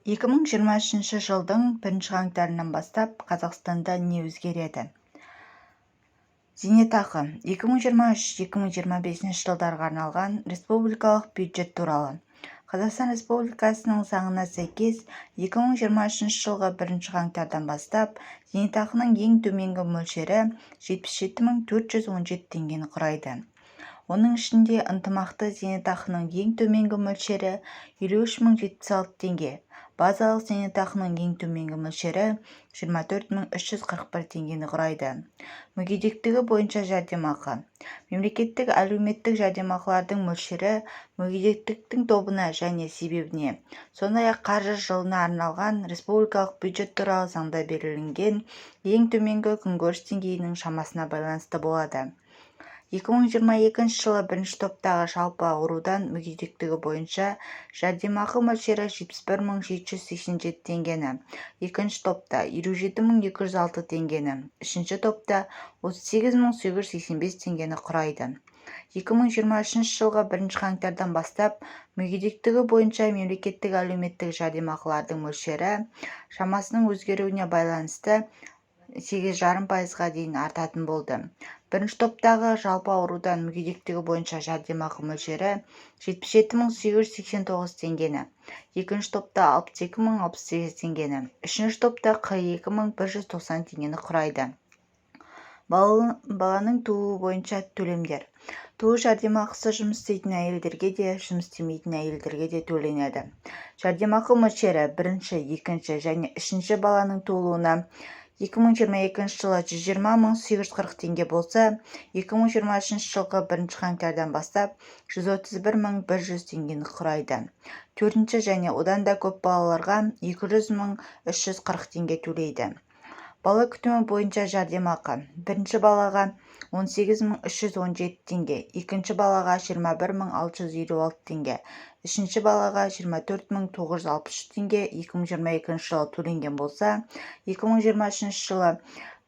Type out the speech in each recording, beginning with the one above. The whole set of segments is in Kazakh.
2023 жылдың 1 қаңтарынан бастап Қазақстанда не өзгереді? Зейнетақы 2023-2025 жылдарға арналған республикалық бюджет туралы. Қазақстан Республикасының заңына сәйкес 2023 жылғы 1 қаңтардан бастап зейнетақының ең төменгі мөлшері 77.417 теңгені құрайды. Оның ішінде ынтымақты зейнетақының ең төменгі мөлшері 53.076 теңге, базалық зейнетақының ең төменгі мөлшері 24.341 теңгені құрайды. Мүгедектігі бойынша жәрдемақы. Мемлекеттік әлеуметтік жәрдемақылардың мөлшері мүгедектіктің тобына және себебіне, сондай-ақ қаржы жылына арналған республикалық бюджет туралы заңда белгіленген ең төменгі күнкөріс деңгейінің шамасына байланысты болады. 2022 жылы бірінші топтағы жалпы аурудан мүгедектігі бойынша жәрдемақы мөлшері 71.787 теңгені, екінші топта 57.206 теңгені, үшінші топта 38.885 теңгені құрайды. 2023 жылғы 1 қаңтардан бастап мүгедектігі бойынша мемлекеттік әлеуметтік жәрдемақылардың мөлшері шамасының өзгеруіне байланысты 8,5%-ға дейін артатын болды. Бірінші топтағы жалпы аурудан мүгедектігі бойынша жәрдемақы мөлшері 77.889 теңгені, екінші топта 62.068 теңгені, үшінші топта 42.190 теңгені құрайды. Баланың тууы бойынша төлемдер. Туу жәрдемақысы жұмыс істейтін әйелдерге де, жұмыс істемейтін әйелдерге де төленеді. Жәрдемақы мөлшері бірінші, екінші және үшінші баланың туылуына 2022 жылы 120.840 теңге болса, 2023 жылғы 1 қаңтардан бастап 131.100 теңгені құрайды. Төртінші және одан да көп балаларға 200.340 теңге төлейді. Бала күтімі бойынша жәрдемақы. Бірінші балаға 18.317 теңге, екінші балаға 21.656 теңге, үшінші балаға 24.963 теңге 2022 жылы төленген болса, 2023 жылы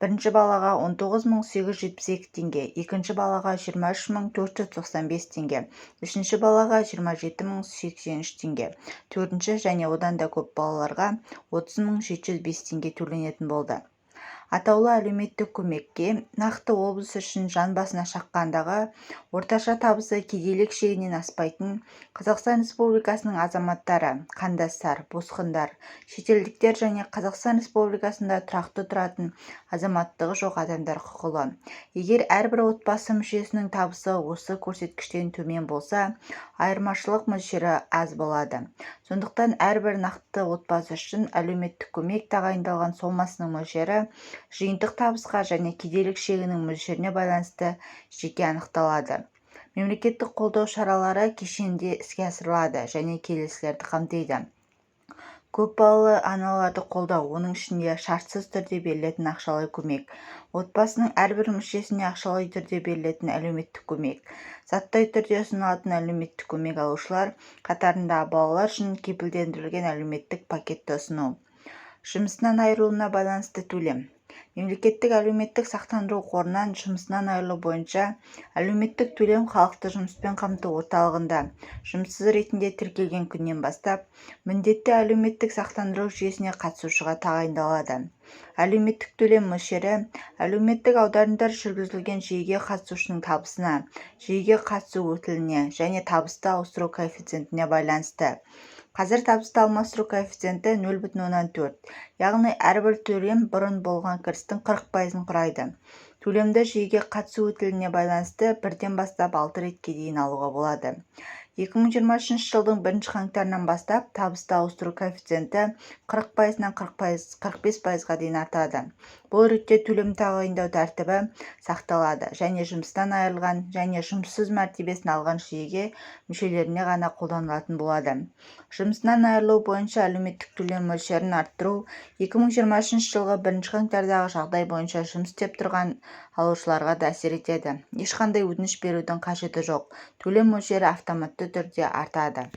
бірінші балаға 19.872 теңге, екінші балаға 23.495 теңге, үшінші балаға 27.083 теңге, төртінші және одан да көп балаларға 30.705 теңге төленетін болды. Атаулы әлеуметтік көмекке нақты облыс үшін жан басына шаққандағы орташа табысы кедейлік шегінен аспайтын Қазақстан Республикасының азаматтары, қандастар, босқындар, шетелдіктер және Қазақстан Республикасында тұрақты тұратын азаматтығы жоқ адамдар құқылы. Егер әрбір отбасы мүшесінің табысы осы көрсеткіштен төмен болса, айырмашылық мөлшері аз болады. Сондықтан әрбір нақты отбасы үшін әлеуметтік көмек тағайындалған сомасының мөлшері жиынтық табысқа және кедейлік шегінің мөлшеріне байланысты жеке анықталады. Мемлекеттік қолдау шаралары кешенде іске асырылады және келесілерді қамтиды. Көпбалалы аналарды қолдау, оның ішінде шартсыз түрде берілетін ақшалай көмек, отбасының әрбір мүшесіне ақшалай түрде берілетін әлеуметтік көмек, заттай түрде ұсынылатын әлеуметтік көмек алушылар қатарында балалар үшін кепілдендірілген әлеуметтік пакетті ұсыну. Жұмысынан айырылуына байланысты төлем. Мемлекеттік әлеуметтік сақтандыру қорынан жұмысынан айырылу бойынша әлеуметтік төлем халықты жұмыспен қамту орталығында жұмыссыз ретінде тіркелген күннен бастап міндетті әлеуметтік сақтандыру жүйесіне қатысушыға тағайындалады. Әлеуметтік төлем мөлшері әлеуметтік аударымдар жүргізілген жүйеге қатысушының табысына, жүйеге қатысу өтіліне және табысты ауыстыру коэффициентіне байланысты. Қазір табысты алмастыру коэффициенті 0,4, яғни әрбір төлем бұрын болған кірістің 40%-ын құрайды. Төлемді жүйеге қатысу өтіліне байланысты бірден бастап 6 ретке дейін алуға болады. 2023 жылдың 1 қаңтарынан бастап табысты ауыстыру коэффициенті 40%-нан 45%-ға дейін артады. Бұл ретте төлем тағайындау тәртібі сақталады және жұмыстан айырылған және жұмыссыз мәртебесін алған жүйеге мүшелеріне ғана қолданылатын болады. Жұмысынан айырылу бойынша әлеуметтік төлем мөлшерін арттыру 2023 жылғы 1 қаңтардағы жағдай бойынша жұмыс істеп тұрған алушыларға да әсер етеді. Ешқандай өтініш берудің қажеті жоқ. Төлем мөлшері автоматты түрде артады.